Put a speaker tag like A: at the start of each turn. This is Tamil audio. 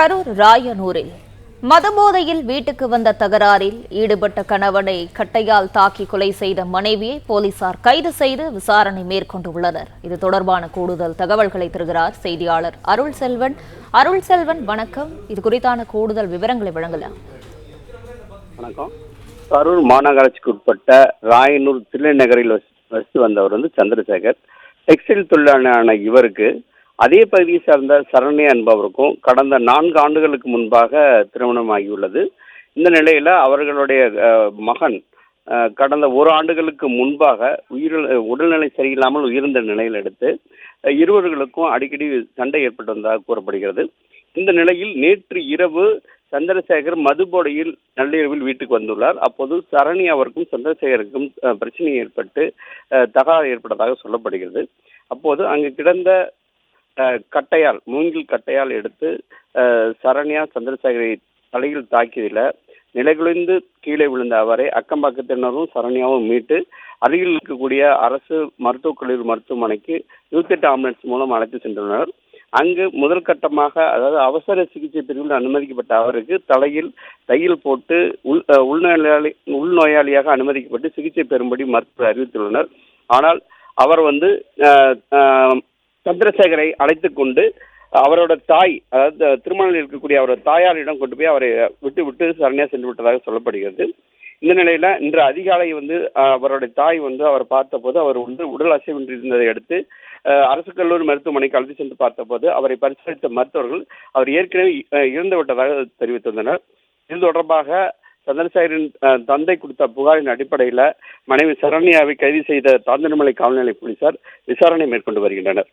A: கரூர் ராயனூரில் மதபோதையில் வீட்டுக்கு வந்த தகராறில் ஈடுபட்ட கணவனை கட்டையால் தாக்கி கொலை செய்த மனைவியை போலீசார் கைது செய்து விசாரணை மேற்கொண்டுள்ளனர். இது தொடர்பான கூடுதல் தகவல்களை தருகிறார் செய்தியாளர் அருள்செல்வன். அருள்செல்வன், வணக்கம். இது குறித்தான கூடுதல் விவரங்களை வழங்கலாம்.
B: வணக்கம். கரூர் மாநகராட்சிக்கு உட்பட்ட ராயனூர் தில்லை நகரில் வசித்து வந்தவர் சந்திரசேகர். டெக்ஸ்டைல் தொழிலாளரான இவருக்கு அதே பகுதியை சார்ந்த சரண்யா என்பவருக்கும் கடந்த 4 ஆண்டுகளுக்கு முன்பாக திருமணமாகியுள்ளது. இந்த நிலையில் அவர்களுடைய மகன் கடந்த 1 ஆண்டுகளுக்கு முன்பாக உடல்நிலை சரியில்லாமல் உயிர்ந்த நிலையில் எடுத்து இருவர்களுக்கும் அடிக்கடி சண்டை ஏற்பட்டு வந்ததாக கூறப்படுகிறது. இந்த நிலையில் நேற்று இரவு சந்திரசேகர் மதுபோதையில் நள்ளிரவில் வீட்டுக்கு வந்துள்ளார். அப்போது சரண்யாவிற்கும் சந்திரசேகருக்கும் பிரச்சனை ஏற்பட்டு தகராறு ஏற்பட்டதாக சொல்லப்படுகிறது. அப்போது அங்கு கிடந்த கட்டையால், மூங்கில் கட்டையால் எடுத்து சரண்யா சந்திரசேகரை தலையில் தாக்கியதில் நிலைகுலைந்து கீழே விழுந்த அவரை அக்கம்பக்கத்தினரும் சரண்யாவும் மீட்டு அருகில் இருக்கக்கூடிய அரசு மருத்துவக் கல்லூரி மருத்துவமனைக்கு 108 ஆம்புலன்ஸ் மூலம் அழைத்து சென்றுள்ளனர். அங்கு முதல் கட்டமாக, அதாவது அவசர சிகிச்சை பிரிவில் அனுமதிக்கப்பட்ட அவருக்கு தலையில் தையல் போட்டு உள்நோயாளியாக அனுமதிக்கப்பட்டு சிகிச்சை பெறும்படி மருத்துவர் அறிவித்துள்ளனர். ஆனால் அவர் சந்திரசேகரை அழைத்து கொண்டு அவரோட தாய், அதாவது திருமணத்தில் இருக்கக்கூடிய அவரோட தாயாரிடம் கொண்டு போய் அவரை விட்டு சரண்யா சென்று விட்டதாக சொல்லப்படுகிறது. இந்த நிலையில இன்று அதிகாலை அவருடைய தாய் அவர் பார்த்தபோது அவர் உடல் அசைவின்றி இருந்ததை அடுத்து அரசு கல்லூரி மருத்துவமனைக்கு அழைத்து சென்று பார்த்தபோது அவரை பரிசோதித்த மருத்துவர்கள் அவர் ஏற்கனவே இறந்து விட்டதாக தெரிவித்துள்ளனர். இது தொடர்பாக சந்திரசேகரின் தந்தை கொடுத்த புகாரின் அடிப்படையில் மனைவி சரண்யாவை கைது செய்த தாந்தனிமலை காவல்நிலைய போலீசார் விசாரணை மேற்கொண்டு வருகின்றனர்.